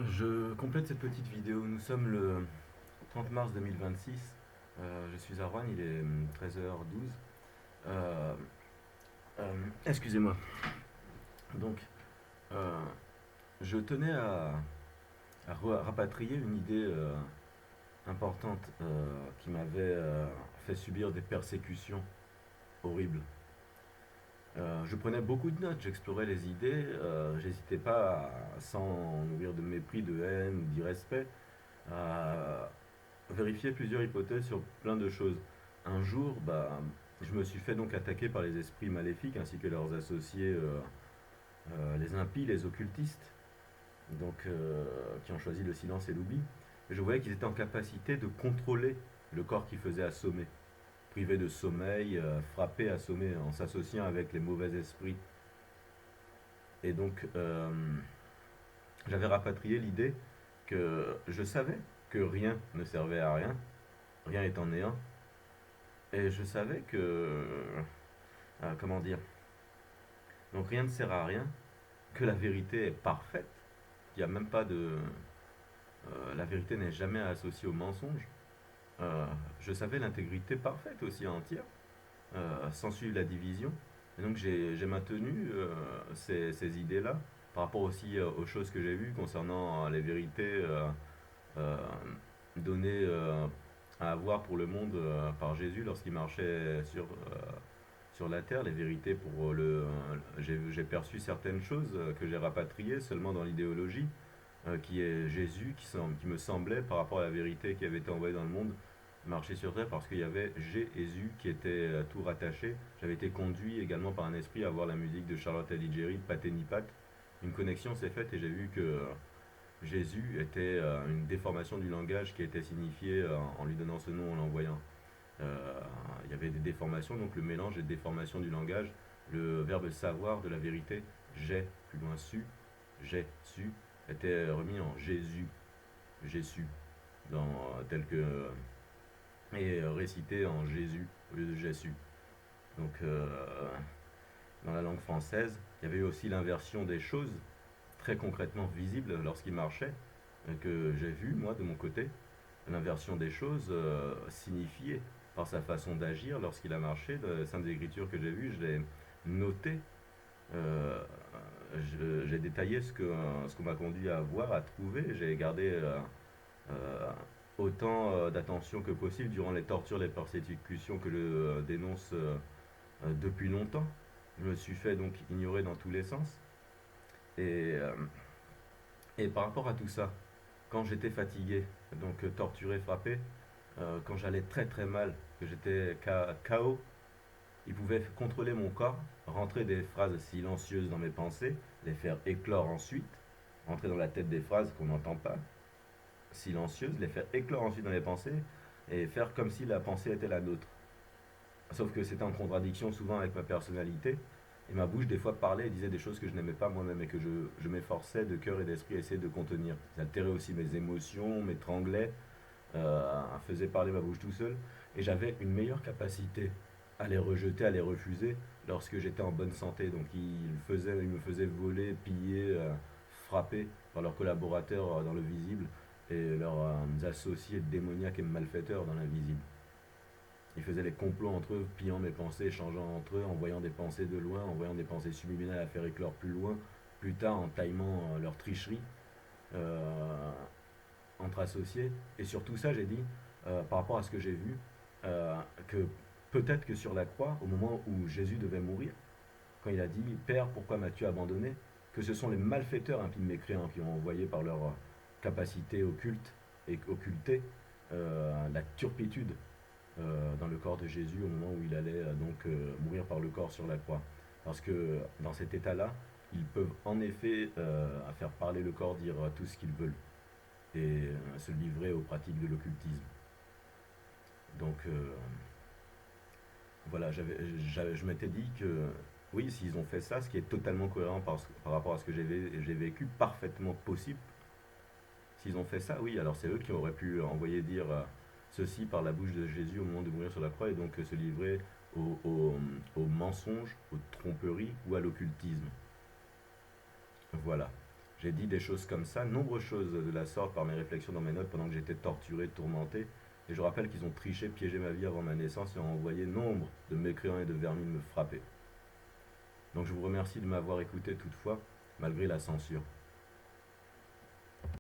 Je complète cette petite vidéo. Nous sommes le 30 mars 2026. Je suis à Rouen, il est 13h12. Euh, Excusez-moi. Donc, euh, je tenais à rapatrier une idée importante qui m'avait fait subir des persécutions horribles. Je prenais beaucoup de notes, j'explorais les idées, j'hésitais pas, sans nourrir de mépris, de haine ou d'irrespect, à vérifier plusieurs hypothèses sur plein de choses. Un jour, je me suis fait donc attaquer par les esprits maléfiques ainsi que leurs associés, les impies, les occultistes, qui ont choisi le silence et l'oubli. Et je voyais qu'ils étaient en capacité de contrôler le corps qui faisait assommer, privé de sommeil, frappé, assommé, en s'associant avec les mauvais esprits. Et donc, j'avais rapatrié l'idée que je savais que rien ne servait à rien, rien étant néant, et je savais que, comment dire, donc rien ne sert à rien, que la vérité est parfaite, qu'il n'y a même pas de, la vérité n'est jamais associée au mensonge. Euh, je savais l'intégrité parfaite aussi entière, sans suivre la division. Et donc j'ai maintenu ces idées-là par rapport aussi aux choses que j'ai vues concernant les vérités euh, données à avoir pour le monde par Jésus lorsqu'il marchait sur la terre, les vérités pour j'ai perçu certaines choses que j'ai rapatriées seulement dans l'idéologie, qui est Jésus, qui me semblait, par rapport à la vérité qui avait été envoyée dans le monde, marcher sur terre parce qu'il y avait Jésus qui était tout rattaché. J'avais été conduit également par un esprit à voir la musique de Charlotte Alighieri, de Patenipat. Une connexion s'est faite et j'ai vu que Jésus était une déformation du langage qui était signifiée en lui donnant ce nom, en l'envoyant. Il y avait des déformations, donc le mélange et déformation du langage. Le verbe savoir de la vérité, j'ai, plus loin su, j'ai su, était remis en Jésus, Jésus, tel que et récité en Jésus au lieu de Jésus. Donc dans la langue française, il y avait eu aussi l'inversion des choses, très concrètement visible lorsqu'il marchait, que j'ai vu moi de mon côté. L'inversion des choses signifiait par sa façon d'agir lorsqu'il a marché. Les Saintes Écritures que j'ai vues, je l'ai noté. Euh, j'ai détaillé ce qu'on m'a conduit à voir, à trouver. J'ai gardé euh, autant d'attention que possible durant les tortures, les persécutions que je dénonce depuis longtemps. Je me suis fait donc ignorer dans tous les sens. Et, euh, et par rapport à tout ça, quand j'étais fatigué, donc torturé, frappé, quand j'allais très très mal, que j'étais KO, il pouvait contrôler mon corps, rentrer des phrases silencieuses dans mes pensées, les faire éclore ensuite, rentrer dans la tête des phrases qu'on n'entend pas, silencieuses, les faire éclore ensuite dans les pensées, et faire comme si la pensée était la nôtre. Sauf que c'était en contradiction souvent avec ma personnalité, et ma bouche des fois parlait et disait des choses que je n'aimais pas moi-même et que je m'efforçais de cœur et d'esprit à essayer de contenir. Ça altérait aussi mes émotions, m'étranglait, faisait parler ma bouche tout seul, et j'avais une meilleure capacité à les rejeter, à les refuser lorsque j'étais en bonne santé. Donc ils me faisaient voler, piller, frapper par leurs collaborateurs dans le visible et leurs associés démoniaques et malfaiteurs dans l'invisible. Ils faisaient les complots entre eux, pillant mes pensées, échangeant entre eux, envoyant des pensées de loin, envoyant des pensées subliminales à faire éclore plus loin, plus tard en taillement leur tricherie euh, entre associés. Et sur tout ça, j'ai dit, par rapport à ce que j'ai vu, que peut-être que sur la croix, au moment où Jésus devait mourir, quand il a dit Père, pourquoi m'as-tu abandonné, que ce sont les malfaiteurs impies mécréants qui ont envoyé par leur capacité occulte et occultée la turpitude dans le corps de Jésus au moment où il allait mourir par le corps sur la croix. Parce que dans cet état-là, ils peuvent en effet faire parler le corps, dire tout ce qu'ils veulent et se livrer aux pratiques de l'occultisme. Donc voilà, je m'étais dit que oui, s'ils ont fait ça, ce qui est totalement cohérent par rapport à ce que j'ai vécu, parfaitement possible, s'ils ont fait ça, oui, alors c'est eux qui auraient pu envoyer dire ceci par la bouche de Jésus au moment de mourir sur la croix et donc se livrer au mensonge, aux tromperies ou à l'occultisme. Voilà. J'ai dit des choses comme ça, nombreuses choses de la sorte par mes réflexions dans mes notes pendant que j'étais torturé, tourmenté. Et je rappelle qu'ils ont triché, piégé ma vie avant ma naissance et ont envoyé nombre de mécréants et de vermines me frapper. Donc je vous remercie de m'avoir écouté toutefois, malgré la censure.